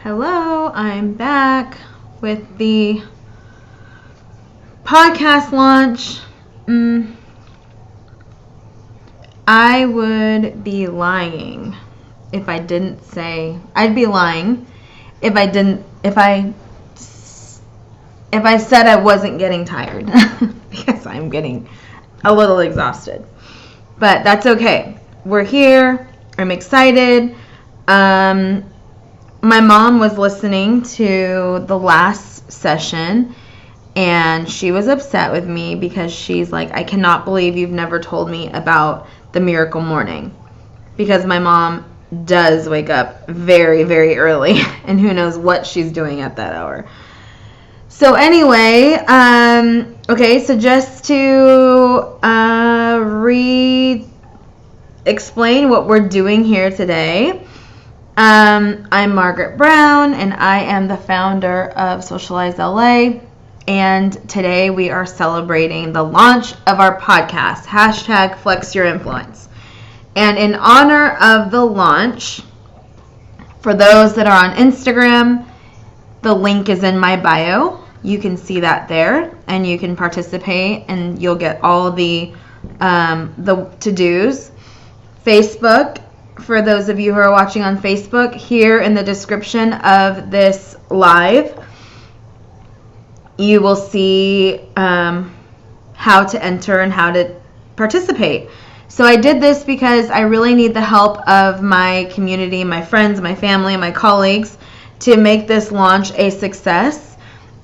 Hello, I'm back with the podcast launch. I would be lying if I didn't say, I'd be lying if I said I wasn't getting tired because I'm getting a little exhausted. But that's okay. We're here. I'm excited. My mom was listening to the last session and she was upset with me because she's like, I cannot believe you've never told me about the miracle morning, because my mom does wake up very, very early and who knows what she's doing at that hour. So anyway, okay, so just to explain what we're doing here today. I'm Margaret Brown, and I am the founder of Socialize LA, and today we are celebrating the launch of our podcast, #FlexYourInfluence. And in honor of the launch, for those that are on Instagram, the link is in my bio. You can see that there, and you can participate, and you'll get all the to-dos. Facebook, for those of you who are watching on Facebook, here in the description of this live, you will see how to enter and how to participate. So I did this because I really need the help of my community, my friends, my family, and my colleagues to make this launch a success.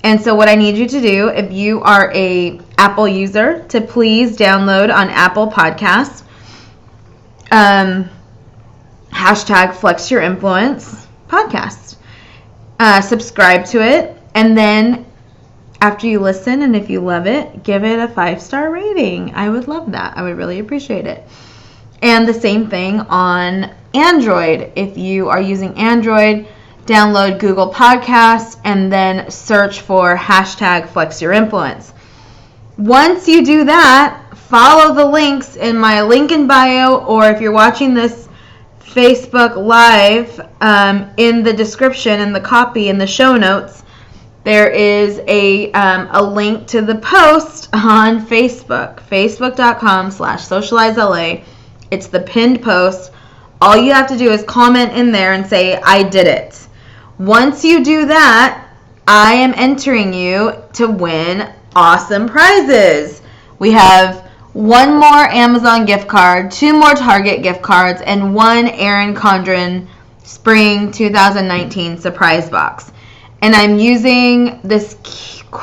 And so what I need you to do, if you are a Apple user, to please download on Apple Podcasts, #FlexYourInfluence podcast. Subscribe to it, and then after you listen, and if you love it, give it a 5-star rating. I would love that. I would really appreciate it. And the same thing on Android. If you are using Android, download Google Podcasts and then search for #FlexYourInfluence. Once you do that, follow the links in my link in bio, or if you're watching this Facebook Live, in the description and the copy in the show notes, there is a link to the post on Facebook, facebook.com/socializela. It's the pinned post. All you have to do is comment in there and say, I did it. Once you do that, I am entering you to win awesome prizes. We have 1 more Amazon gift card, 2 more Target gift cards, and 1 Erin Condren Spring 2019 surprise box. And I'm using this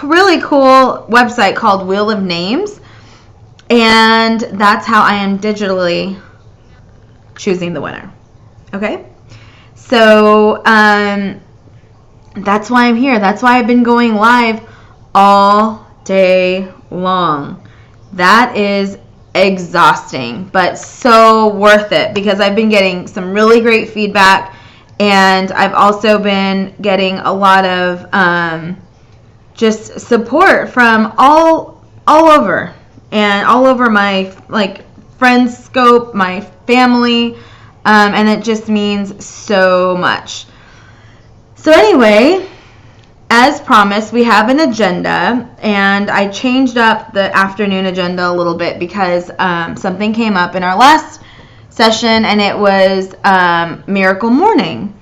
really cool website called Wheel of Names, and that's how I am digitally choosing the winner. Okay? So that's why I'm here. That's why I've been going live all day long. That is exhausting, but so worth it, because I've been getting some really great feedback, and I've also been getting a lot of just support from all over, and all over my friend scope, my family, and it just means so much. So anyway, as promised, we have an agenda, and I changed up the afternoon agenda a little bit because something came up in our last session, and it was Miracle Morning.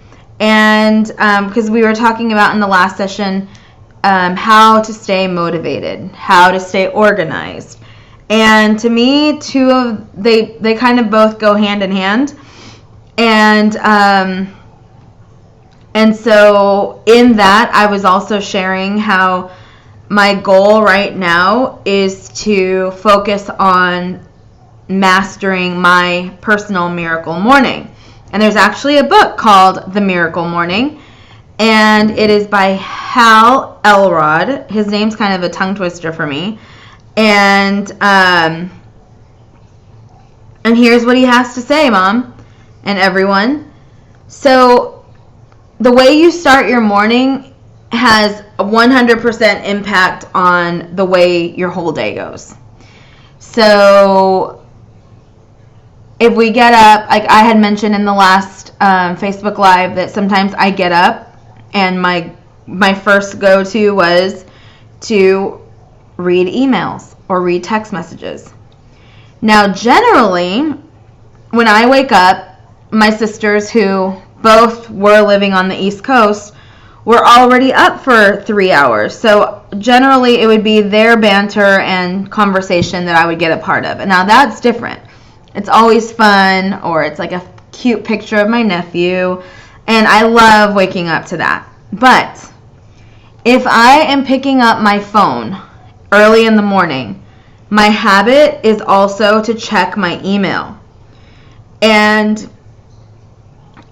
And because we were talking about in the last session how to stay motivated, how to stay organized. And to me, they kind of both go hand in hand. And so in that, I was also sharing how my goal right now is to focus on mastering my personal miracle morning. And there's actually a book called The Miracle Morning, and it is by Hal Elrod. His name's kind of a tongue twister for me. And here's what he has to say, Mom and everyone. So the way you start your morning has a 100% impact on the way your whole day goes. So if we get up, like I had mentioned in the last Facebook Live, that sometimes I get up And my first go-to was to read emails or read text messages. Now, generally, when I wake up, my sisters, who both were living on the East Coast, were already up for 3 hours. So generally, it would be their banter and conversation that I would get a part of. And now that's different. It's always fun, or it's like a cute picture of my nephew. And I love waking up to that. But if I am picking up my phone early in the morning, my habit is also to check my email. And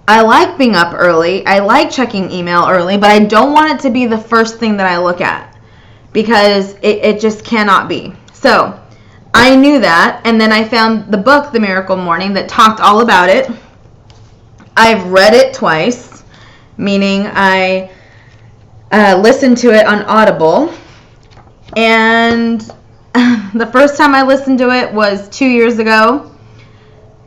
I like being up early. I like checking email early, but I don't want it to be the first thing that I look at, because it just cannot be. So I knew that, and then I found the book, The Miracle Morning, that talked all about it. I've read it twice, meaning I listened to it on Audible, and the first time I listened to it was 2 years ago.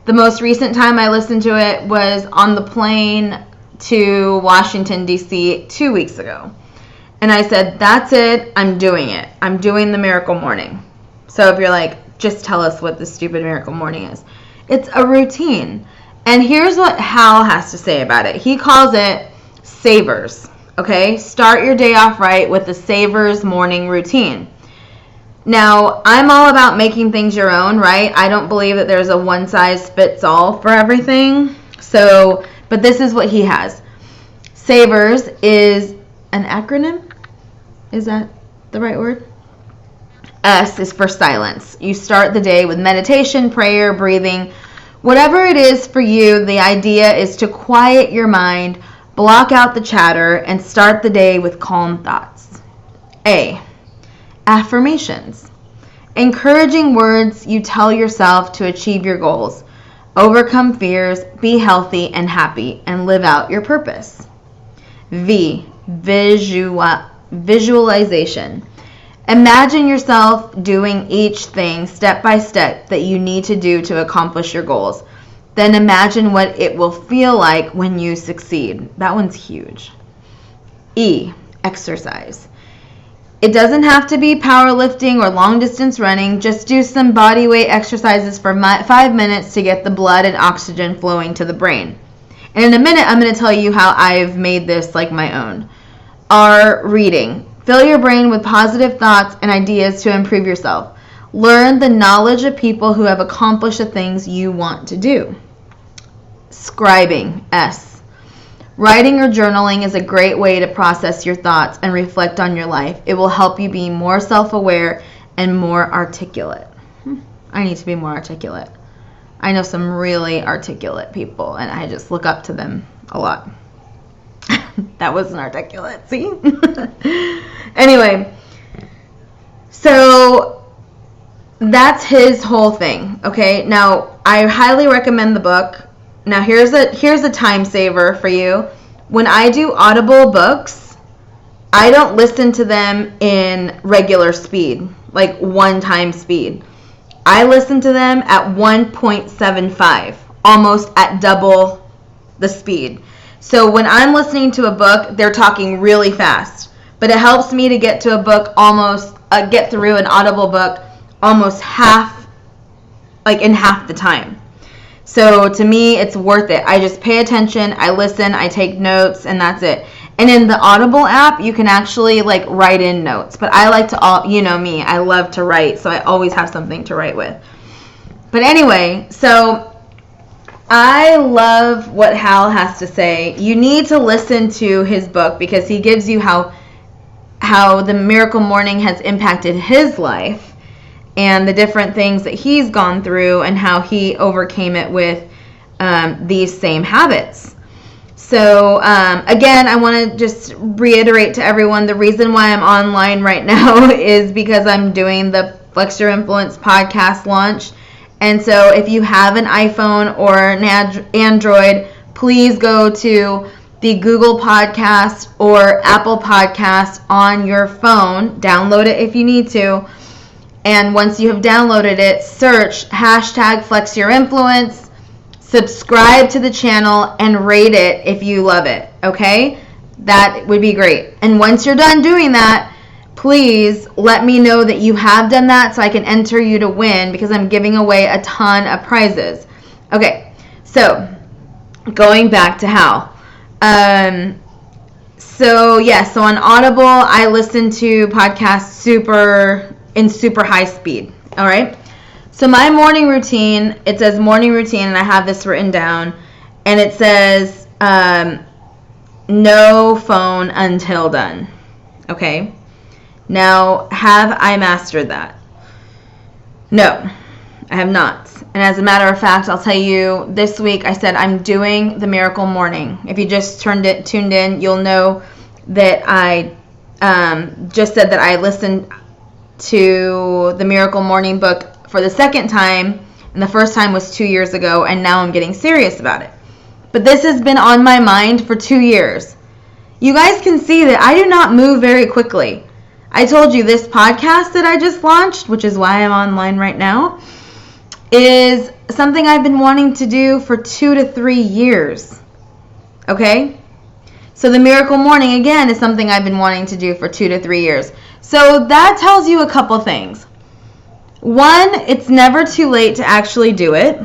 The most recent time I listened to it was on the plane to Washington, D.C. 2 weeks ago. And I said, that's it. I'm doing it. I'm doing the Miracle Morning. So if you're like, just tell us what the stupid Miracle Morning is. It's a routine. And here's what Hal has to say about it. He calls it Savers. Okay? Start your day off right with the Savers morning routine. Now, I'm all about making things your own, right? I don't believe that there's a one-size-fits-all for everything. So, but this is what he has. Savers is an acronym. Is that the right word? S is for silence. You start the day with meditation, prayer, breathing. Whatever it is for you, the idea is to quiet your mind, block out the chatter, and start the day with calm thoughts. A. Affirmations. Encouraging words you tell yourself to achieve your goals, overcome fears, be healthy and happy, and live out your purpose. V. Visualization. Imagine yourself doing each thing step by step that you need to do to accomplish your goals. Then imagine what it will feel like when you succeed. That one's huge. E. Exercise. It doesn't have to be powerlifting or long distance running. Just do some body weight exercises for 5 minutes to get the blood and oxygen flowing to the brain. And in a minute, I'm going to tell you how I've made this like my own. R. Reading. Fill your brain with positive thoughts and ideas to improve yourself. Learn the knowledge of people who have accomplished the things you want to do. Scribing. S. Writing or journaling is a great way to process your thoughts and reflect on your life. It will help you be more self-aware and more articulate. I need to be more articulate. I know some really articulate people, and I just look up to them a lot. That wasn't articulate, see? Anyway, so that's his whole thing, okay? Now, I highly recommend the book. Now, here's a time saver for you. When I do Audible books, I don't listen to them in regular speed, like one-time speed. I listen to them at 1.75, almost at double the speed. So when I'm listening to a book, they're talking really fast. But it helps me to get to a book get through an Audible book almost in half the time. So to me, it's worth it. I just pay attention, I listen, I take notes, and that's it. And in the Audible app, you can actually write in notes. But I like to, you know me, I love to write, so I always have something to write with. But anyway, so I love what Hal has to say. You need to listen to his book because he gives you how the Miracle Morning has impacted his life and the different things that he's gone through and how he overcame it with these same habits. So, again, I want to just reiterate to everyone, the reason why I'm online right now is because I'm doing the Flex Your Influence podcast launch. And so if you have an iPhone or an Android, please go to the Google Podcast or Apple Podcast on your phone. Download it if you need to. And once you have downloaded it, search #FlexYourInfluence, subscribe to the channel, and rate it if you love it, okay? That would be great. And once you're done doing that, please let me know that you have done that so I can enter you to win, because I'm giving away a ton of prizes. Okay, so going back to Hal. So on Audible, I listen to podcasts super high speed. All right. So my morning routine, it says morning routine, and I have this written down, and it says no phone until done. Okay. Now, have I mastered that? No, I have not. And as a matter of fact, I'll tell you, this week I said I'm doing the Miracle Morning. If you just tuned in, you'll know that I just said that I listened to the Miracle Morning book for the second time, and the first time was 2 years ago, and now I'm getting serious about it. But this has been on my mind for 2 years. You guys can see that I do not move very quickly. I told you this podcast that I just launched, which is why I'm online right now, is something I've been wanting to do for 2 to 3 years. Okay? So the Miracle Morning, again, is something I've been wanting to do for 2 to 3 years. So that tells you a couple things. One, it's never too late to actually do it.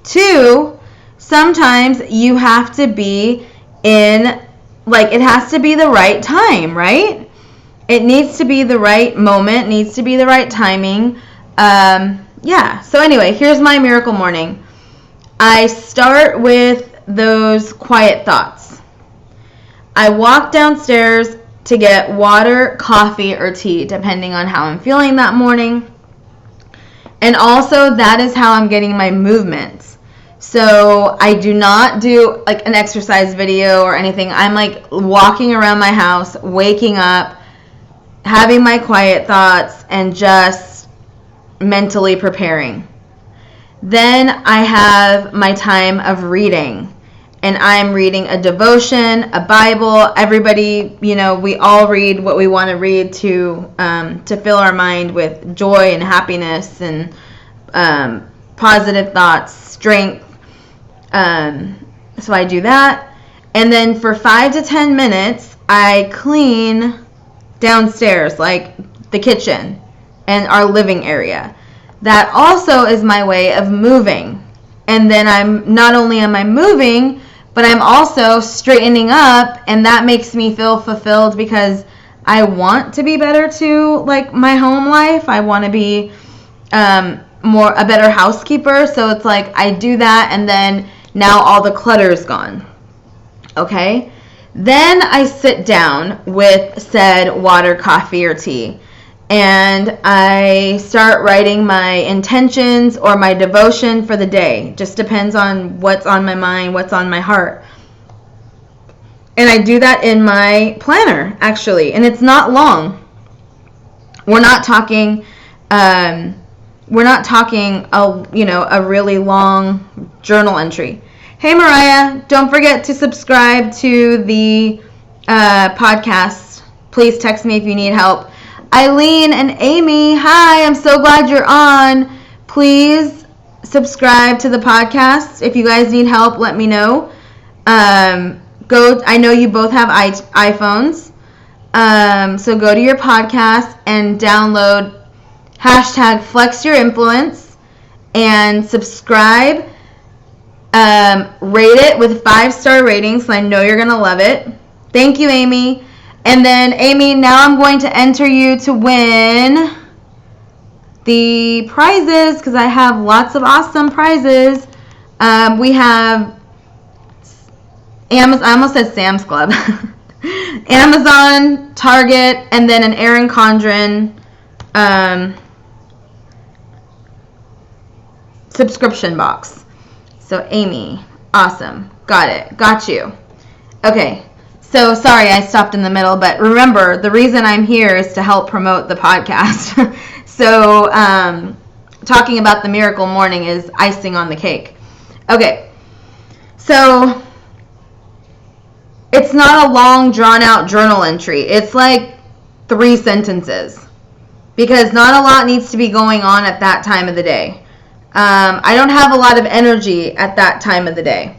Two, sometimes you have to be it has to be the right time, right? It needs to be the right moment, needs to be the right timing. So anyway, here's my Miracle Morning. I start with those quiet thoughts. I walk downstairs to get water, coffee, or tea, depending on how I'm feeling that morning. And also, that is how I'm getting my movement. So I do not do like an exercise video or anything. I'm like walking around my house, waking up, having my quiet thoughts, and just mentally preparing. Then I have my time of reading, and I'm reading a devotion, a Bible. Everybody, we all read what we want to read to fill our mind with joy and happiness and positive thoughts, strength. So I do that, and then for 5 to 10 minutes, I clean downstairs, like the kitchen and our living area. That also is my way of moving. And then I'm not only am I moving, but I'm also straightening up, and that makes me feel fulfilled because I want to be better to like my home life. I want to be a better housekeeper. So it's like I do that, and then now all the clutter is gone. Okay? Then I sit down with said water, coffee, or tea, and I start writing my intentions or my devotion for the day. Just depends on what's on my mind, what's on my heart. And I do that in my planner, actually, and it's not long. We're not talking a really long journal entry. Hey, Mariah, don't forget to subscribe to the podcast. Please text me if you need help. Eileen and Amy, hi, I'm so glad you're on. Please subscribe to the podcast. If you guys need help, let me know. I know you both have iPhones. So go to your podcast and download #FlexYourInfluence and subscribe. Rate it with 5-star ratings, so I know you're going to love it. Thank you, Amy. And then, Amy, now I'm going to enter you to win the prizes, because I have lots of awesome prizes. We have Amazon, I almost said Sam's Club. Amazon, Target, and then an Erin Condren subscription box. So Amy, awesome. Got it. Got you. Okay. So sorry I stopped in the middle, but remember, the reason I'm here is to help promote the podcast. So talking about the Miracle Morning is icing on the cake. Okay. So it's not a long, drawn-out journal entry. It's like 3 sentences, because not a lot needs to be going on at that time of the day. I don't have a lot of energy at that time of the day.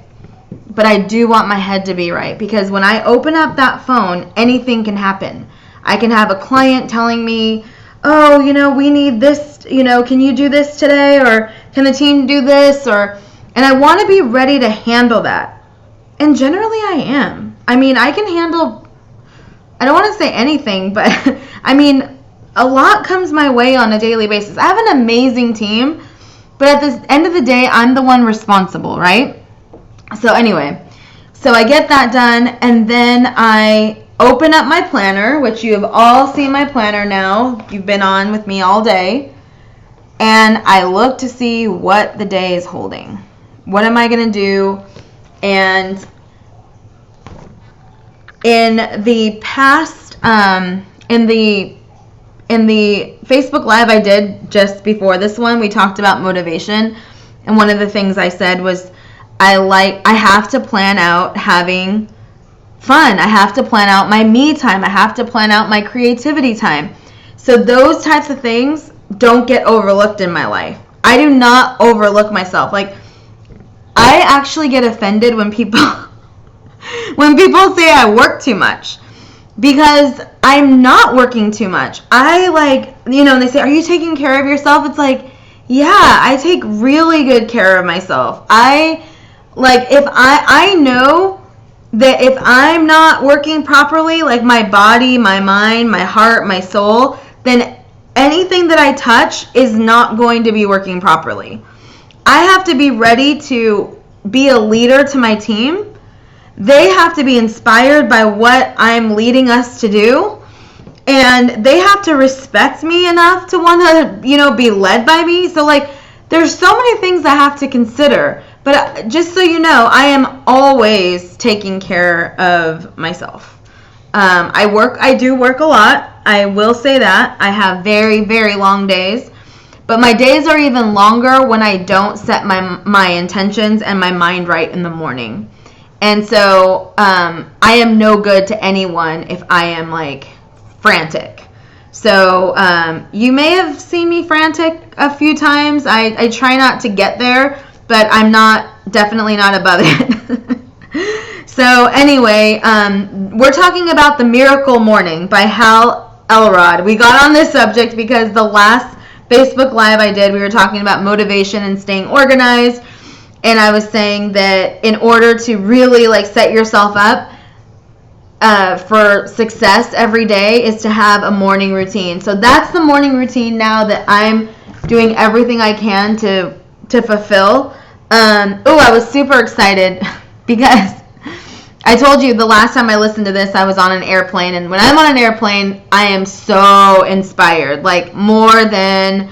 but I do want my head to be right, because when I open up that phone, anything can happen. I can have a client telling me, oh, we need this, can you do this today? Or can the team do this? And I want to be ready to handle that. And generally I am. I mean, I can handle, I don't want to say anything, but I mean, a lot comes my way on a daily basis. I have an amazing team, but at the end of the day, I'm the one responsible, right? So anyway, so I get that done, and then I open up my planner, which you have all seen my planner now. You've been on with me all day. And I look to see what the day is holding. What am I going to do? And in the past, in the Facebook Live I did just before this one, we talked about motivation. And one of the things I said was, I have to plan out having fun. I have to plan out my me time. I have to plan out my creativity time. So those types of things don't get overlooked in my life. I do not overlook myself. Like, I actually get offended when people say I work too much, because I'm not working too much. They say, are you taking care of yourself? It's like, yeah, I take really good care of myself. If I know that if I'm not working properly, like my body, my mind, my heart, my soul, then anything that I touch is not going to be working properly. I have to be ready to be a leader to my team. They have to be inspired by what I'm leading us to do. And they have to respect me enough to want to, be led by me. So, there's so many things I have to consider. But just so you know, I am always taking care of myself. I do work a lot. I will say that. I have very, very long days. But my days are even longer when I don't set my intentions and my mind right in the morning. And so I am no good to anyone if I am, frantic. So you may have seen me frantic a few times. I try not to get there, but I'm definitely not above it. So anyway, we're talking about The Miracle Morning by Hal Elrod. We got on this subject because the last Facebook Live I did, we were talking about motivation and staying organized. And I was saying that in order to really set yourself up for success every day is to have a morning routine. So that's the morning routine now that I'm doing everything I can to fulfill. I was super excited because I told you the last time I listened to this, I was on an airplane. And when I'm on an airplane, I am so inspired. More than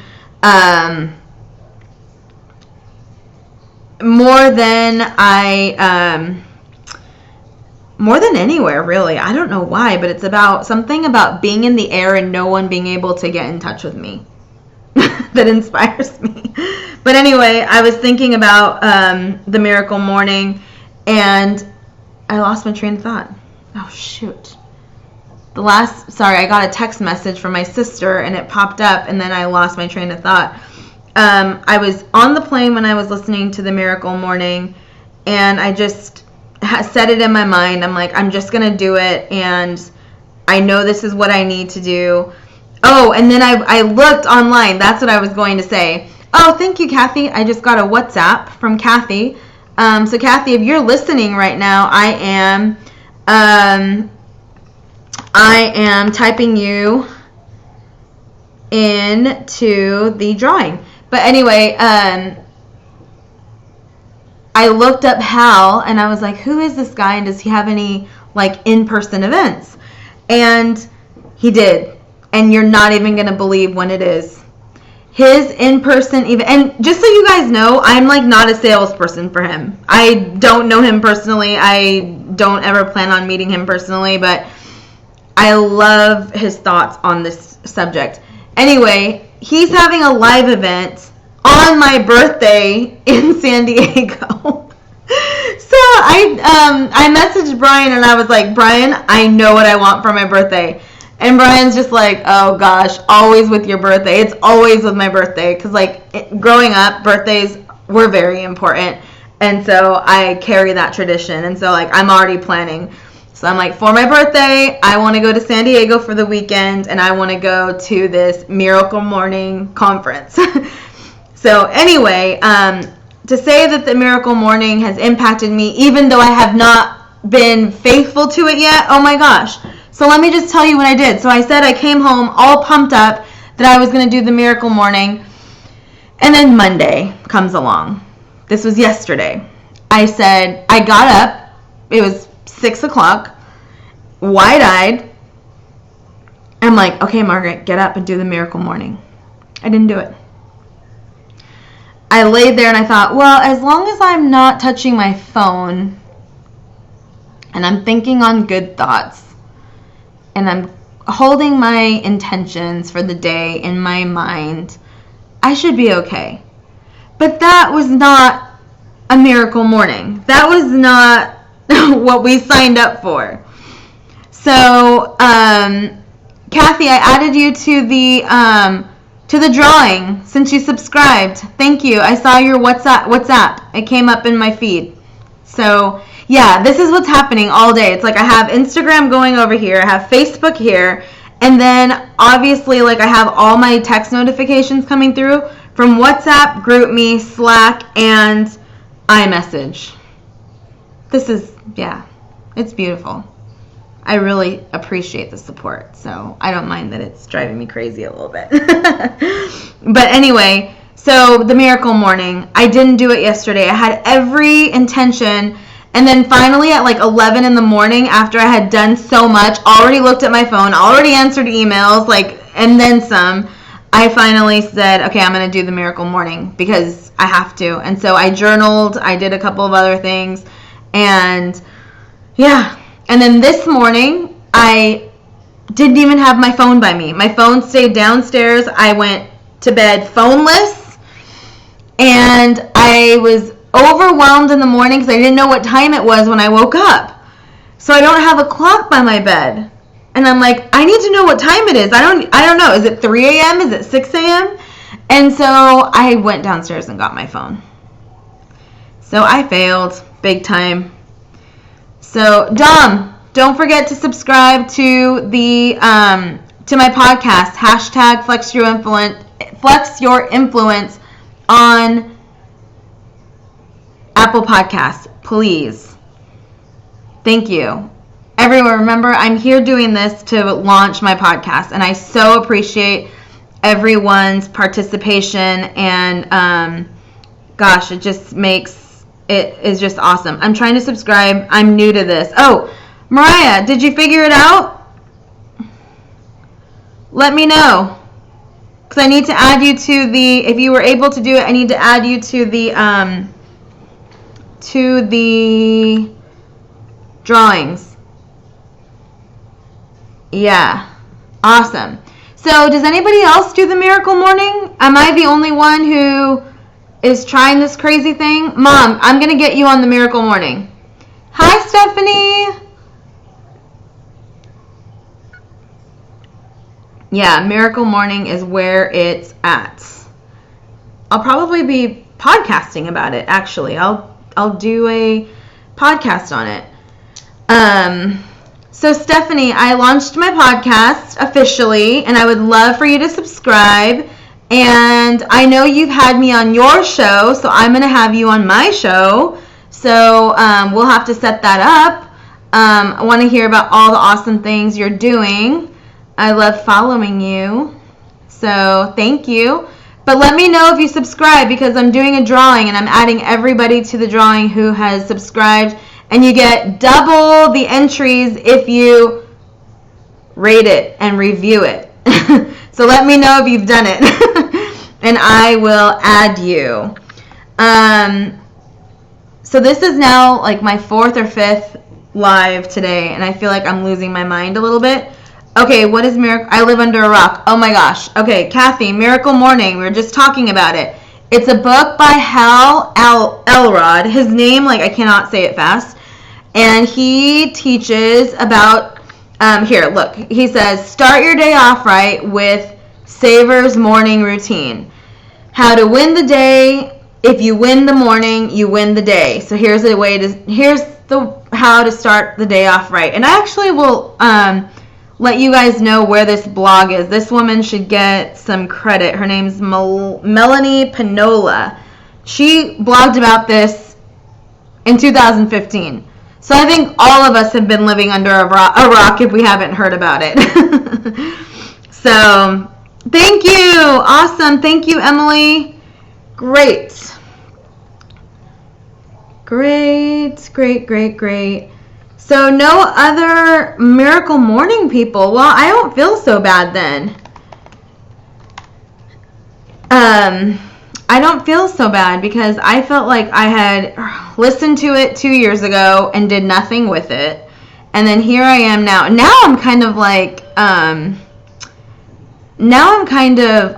anywhere, really. I don't know why, but it's about something about being in the air and no one being able to get in touch with me that inspires me. But anyway, I was thinking about The Miracle Morning, and I lost my train of thought. Oh, shoot. I got a text message from my sister, and it popped up, and then I lost my train of thought. I was on the plane when I was listening to The Miracle Morning, and I just set it in my mind. I'm like, I'm just going to do it, and I know this is what I need to do. Oh, and then I looked online. That's what I was going to say. Oh, thank you, Kathy. I just got a WhatsApp from Kathy. So, Kathy, if you're listening right now, I am typing you into the drawing. But anyway, I looked up Hal, and I was like, who is this guy, and does he have any, in-person events? And he did. And you're not even going to believe when it is. His in-person event, and just so you guys know, I'm not a salesperson for him. I don't know him personally. I don't ever plan on meeting him personally, but I love his thoughts on this subject. Anyway, he's having a live event on my birthday in San Diego. So I messaged Brian, and I was like, Brian, I know what I want for my birthday. And Brian's just like, oh gosh, always with your birthday. It's always with my birthday. Because growing up, birthdays were very important. And so I carry that tradition. And so, like, I'm already planning. So I'm like, for my birthday, I want to go to San Diego for the weekend, and I want to go to this Miracle Morning conference. So anyway, to say that the Miracle Morning has impacted me, even though I have not been faithful to it yet, oh my gosh. So let me just tell you what I did. So I said I came home all pumped up that I was going to do the Miracle Morning, and then Monday comes along. This was yesterday. I said, I got up. It was 6 o'clock, wide-eyed. I'm like, okay, Margaret, get up and do the Miracle Morning. I didn't do it. I laid there and I thought, well, as long as I'm not touching my phone and I'm thinking on good thoughts and I'm holding my intentions for the day in my mind, I should be okay. But that was not a Miracle Morning. That was not what we signed up for. So, Kathy, I added you to the drawing since you subscribed. Thank you. I saw your WhatsApp. It came up in my feed. So, yeah, this is what's happening all day. It's like I have Instagram going over here. I have Facebook here. And then, obviously, like I have all my text notifications coming through from WhatsApp, GroupMe, Slack, and iMessage. This is, yeah, it's beautiful. I really appreciate the support, so I don't mind that it's driving me crazy a little bit. But anyway, so the Miracle Morning, I didn't do it yesterday. I had every intention, and then finally at like 11 in the morning, after I had done so much, already looked at my phone, already answered emails, like, and then some, I finally said, okay, I'm going to do the Miracle Morning because I have to. And so I journaled, I did a couple of other things, and yeah. And then this morning, I didn't even have my phone by me. My phone stayed downstairs. I went to bed phoneless, and I was overwhelmed in the morning because I didn't know what time it was when I woke up. So I don't have a clock by my bed. And I'm like, I need to know what time it is. I don't know. Is it 3 a.m.? Is it 6 a.m.? And so I went downstairs and got my phone. So I failed big time. So Dom, don't forget to subscribe to the to my podcast, hashtag Flex Your Influence on Apple Podcasts, please. Thank you. Everyone, remember, I'm here doing this to launch my podcast, and I so appreciate everyone's participation, and gosh, it just makes, it is just awesome. I'm trying to subscribe. I'm new to this. Oh, Mariah, did you figure it out? Let me know, because I need to add you to the, if you were able to do it, I need to add you to the drawings. Yeah, awesome. So does anybody else do the Miracle Morning? Am I the only one who is trying this crazy thing? Mom, I'm going to get you on the Miracle Morning. Hi, Stephanie. Yeah, Miracle Morning is where it's at. I'll probably be podcasting about it, actually. I'll do a podcast on it. So Stephanie, I launched my podcast officially, and I would love for you to subscribe. And I know you've had me on your show, so I'm going to have you on my show. So we'll have to set that up. I want to hear about all the awesome things you're doing. I love following you. So thank you. But let me know if you subscribe, because I'm doing a drawing, and I'm adding everybody to the drawing who has subscribed. And you get double the entries if you rate it and review it. So let me know if you've done it. And I will add you. So this is now like my 4th or 5th live today. And I feel like I'm losing my mind a little bit. Okay, what is Miracle? I live under a rock. Oh my gosh. Okay, Kathy, Miracle Morning. We were just talking about it. It's a book by Hal Elrod. His name, like, I cannot say it fast. And he teaches about, here, look. He says, start your day off right with Savor's morning routine. How to win the day if you win the morning, you win the day. So here's how to start the day off right. And I actually will let you guys know where this blog is. This woman should get some credit. Her name's Melanie Pinola. She blogged about this in 2015. So I think all of us have been living under a rock if we haven't heard about it. So thank you. Awesome. Thank you, Emily. Great. So no other Miracle Morning people. Well, I don't feel so bad then. I don't feel so bad because I felt like I had listened to it 2 years ago and did nothing with it. And then here I am now. Now I'm kind of like,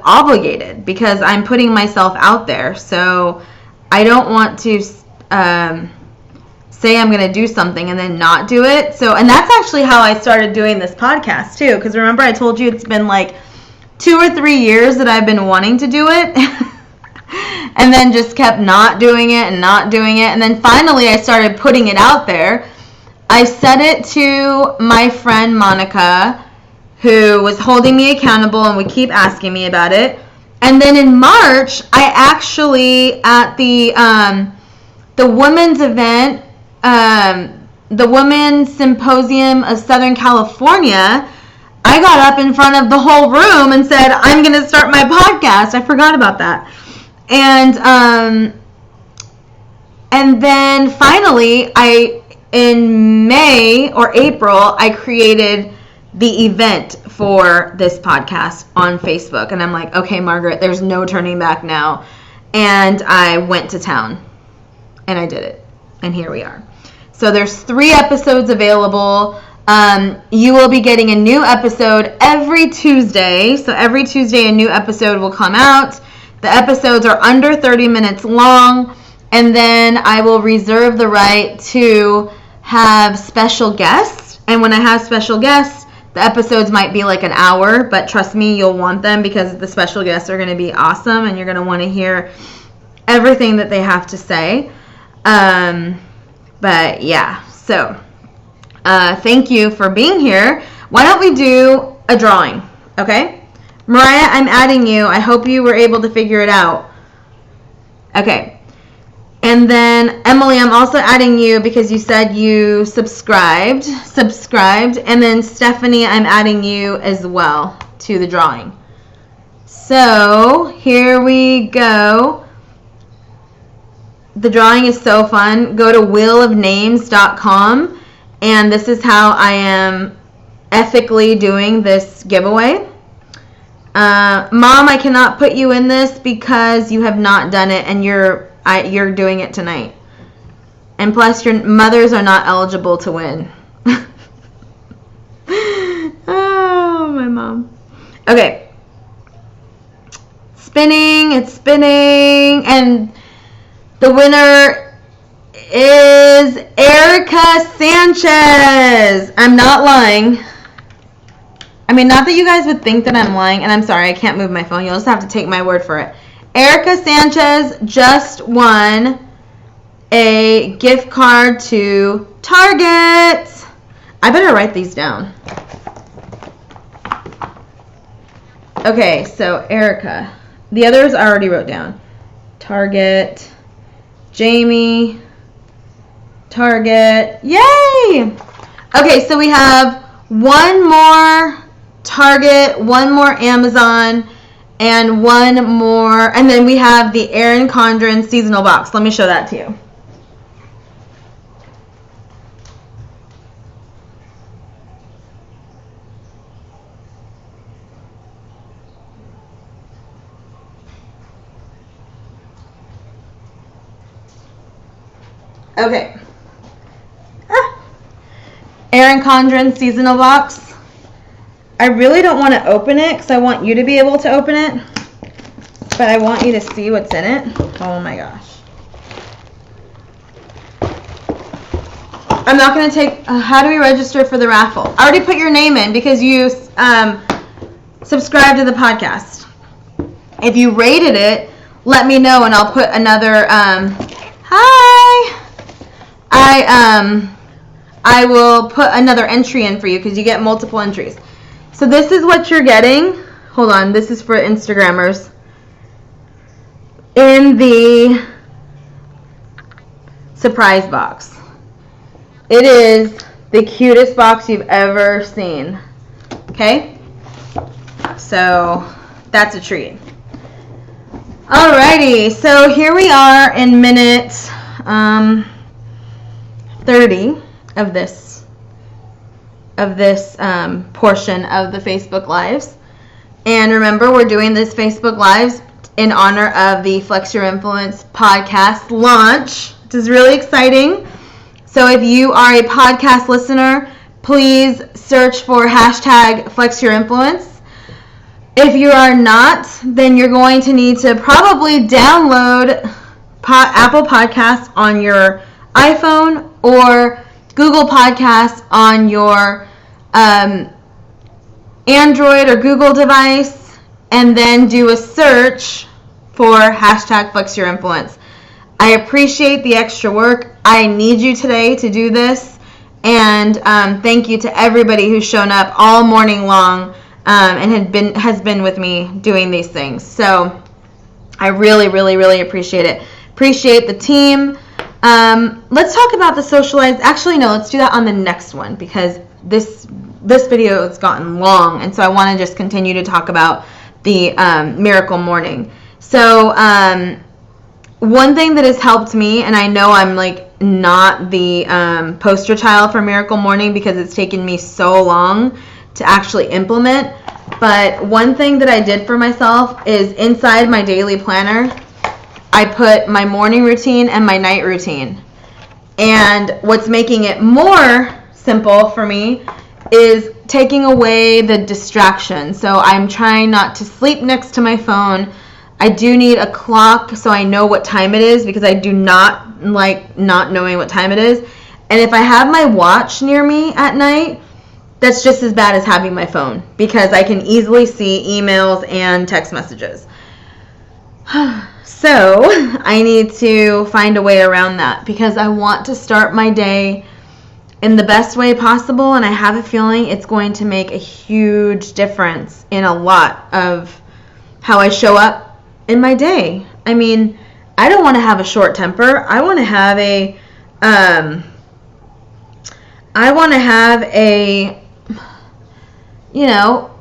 obligated because I'm putting myself out there. So I don't want to say I'm going to do something and then not do it. So, and that's actually how I started doing this podcast too. Because remember I told you it's been like 2 or 3 years that I've been wanting to do it. And then just kept not doing it. And then finally I started putting it out there. I said it to my friend Monica, who was holding me accountable and would keep asking me about it. And then in March, I actually, at the women's event, the Women's Symposium of Southern California, I got up in front of the whole room and said, I'm going to start my podcast. I forgot about that. And then finally, in May or April, I created the event for this podcast on Facebook. And I'm like, okay, Margaret, there's no turning back now. And I went to town and I did it. And here we are. So there's 3 episodes available. You will be getting a new episode every Tuesday. So every Tuesday, a new episode will come out. The episodes are under 30 minutes long. And then I will reserve the right to have special guests. And when I have special guests, the episodes might be like an hour, but trust me, you'll want them because the special guests are going to be awesome and you're going to want to hear everything that they have to say. But yeah, so thank you for being here. Why don't we do a drawing, okay? Mariah, I'm adding you. I hope you were able to figure it out. Okay. And then, Emily, I'm also adding you because you said you subscribed. And then, Stephanie, I'm adding you as well to the drawing. So, here we go. The drawing is so fun. Go to wheelofnames.com. And this is how I am ethically doing this giveaway. Mom, I cannot put you in this because you have not done it and you're doing it tonight. And plus, your mothers are not eligible to win. Oh, my mom. Okay. It's spinning. And the winner is Erica Sanchez. I'm not lying. I mean, not that you guys would think that I'm lying. And I'm sorry, I can't move my phone. You'll just have to take my word for it. Erica Sanchez just won a gift card to Target. I better write these down. Okay, so Erica. The others I already wrote down. Target. Jamie. Target. Yay! Okay, so we have one more Target, one more Amazon, and one more, and then we have the Erin Condren seasonal box. Let me show that to you. Okay. Erin Condren seasonal box. I really don't want to open it because I want you to be able to open it. But I want you to see what's in it. Oh my gosh. I'm not going to take... how do we register for the raffle? I already put your name in because you subscribed to the podcast. If you rated it, let me know, and I'll put another, I will put another entry in for you because you get multiple entries. So this is what you're getting. Hold on, this is for Instagrammers. In the surprise box. It is the cutest box you've ever seen. Okay? So that's a treat. Alrighty, so here we are in minute 30 of this portion of the Facebook Lives. And remember, we're doing this Facebook Lives in honor of the Flex Your Influence podcast launch, which is really exciting. So if you are a podcast listener, please search for hashtag Flex Your Influence. If you are not, then you're going to need to probably download Apple Podcasts on your iPhone or Google Podcasts on your Android or Google device, and then do a search for hashtag Flex Your Influence. I appreciate the extra work. I need you today to do this, and thank you to everybody who's shown up all morning long and has been with me doing these things. So I really, really, really appreciate it. Appreciate the team. Let's talk about the socialize. Actually, no, let's do that on the next one because this video has gotten long, and so I want to just continue to talk about the Miracle Morning. So one thing that has helped me, and I know I'm like not the poster child for Miracle Morning because it's taken me so long to actually implement, but one thing that I did for myself is inside my daily planner, I put my morning routine and my night routine. And what's making it more simple for me is taking away the distraction. So I'm trying not to sleep next to my phone. I do need a clock so I know what time it is because I do not like not knowing what time it is. And if I have my watch near me at night, that's just as bad as having my phone because I can easily see emails and text messages. So I need to find a way around that because I want to start my day in the best way possible, and I have a feeling it's going to make a huge difference in a lot of how I show up in my day. I mean, I don't want to have a short temper. I want to have a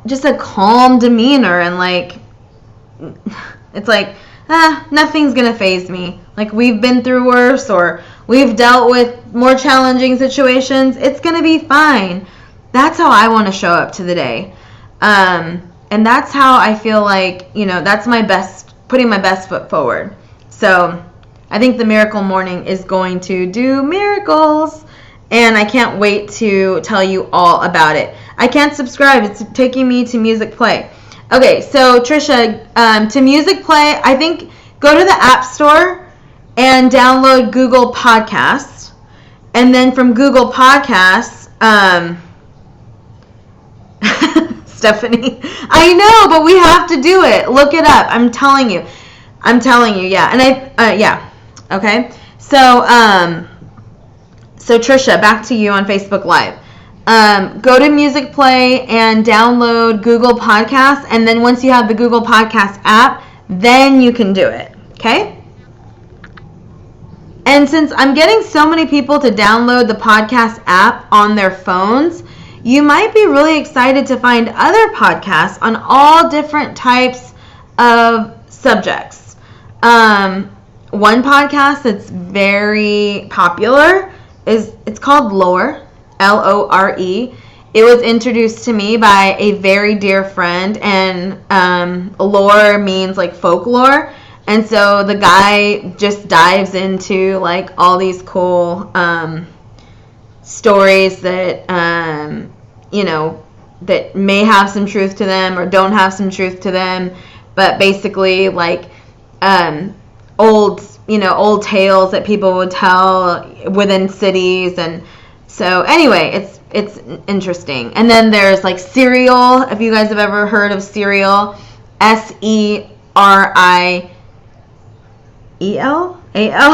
just a calm demeanor, and like it's like nothing's gonna faze me. Like, we've been through worse, or we've dealt with more challenging situations. It's gonna be fine. That's how I want to show up to the day, and that's how I feel like that's my best, putting my best foot forward. So I think the Miracle Morning is going to do miracles, and I can't wait to tell you all about it. I can't subscribe. It's taking me to Music Play. Okay, so Trisha, to Music Play, I think go to the App Store and download Google Podcasts. And then from Google Podcasts, Stephanie, I know, but we have to do it. Look it up. I'm telling you, yeah. And yeah. Okay. So Trisha, back to you on Facebook Live. Go to Music Play and download Google Podcasts, and then once you have the Google Podcast app, then you can do it, okay? And since I'm getting so many people to download the podcast app on their phones, you might be really excited to find other podcasts on all different types of subjects. One podcast that's very popular it's called Lore. Lore. It was introduced to me by a very dear friend, and lore means like folklore, and so the guy just dives into like all these cool stories that that may have some truth to them or don't have some truth to them, but basically like old tales that people would tell within cities. And so anyway, it's interesting. And then there's like Serial, if you guys have ever heard of Serial, Serial. E-L? A-L?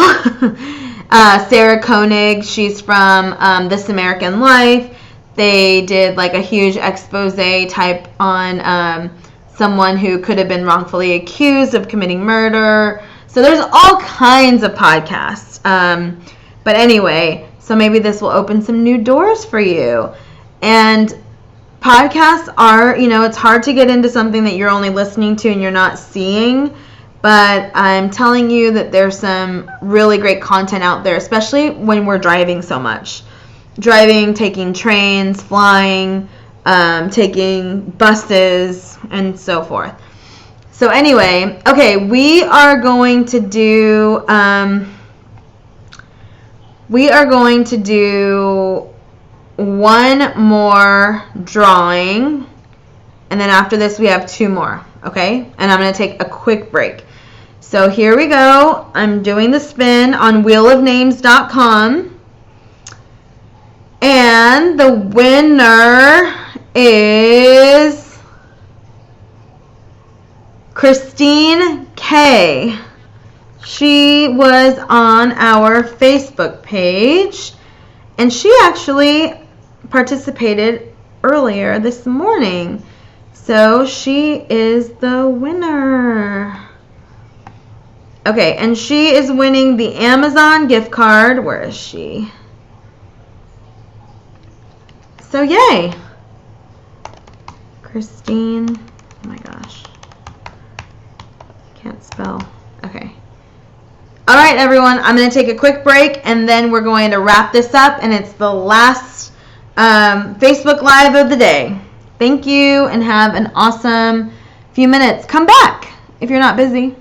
Sarah Koenig, she's from This American Life. They did like a huge expose type on someone who could have been wrongfully accused of committing murder. So there's all kinds of podcasts. But anyway, so maybe this will open some new doors for you. And podcasts are, it's hard to get into something that you're only listening to and you're not seeing. But I'm telling you that there's some really great content out there, especially when we're driving so much. Driving, taking trains, flying, taking buses, and so forth. So anyway, okay, we are going to do one more drawing, and then after this we have 2 more, okay? And I'm going to take a quick break. So here we go. I'm doing the spin on wheelofnames.com, and the winner is Christine K. She was on our Facebook page, and she actually participated earlier this morning. So she is the winner. Okay, and she is winning the Amazon gift card. Where is she? So yay. Christine. Oh my gosh. Can't spell. Okay. All right, everyone. I'm going to take a quick break, and then we're going to wrap this up, and it's the last Facebook Live of the day. Thank you, and have an awesome few minutes. Come back if you're not busy.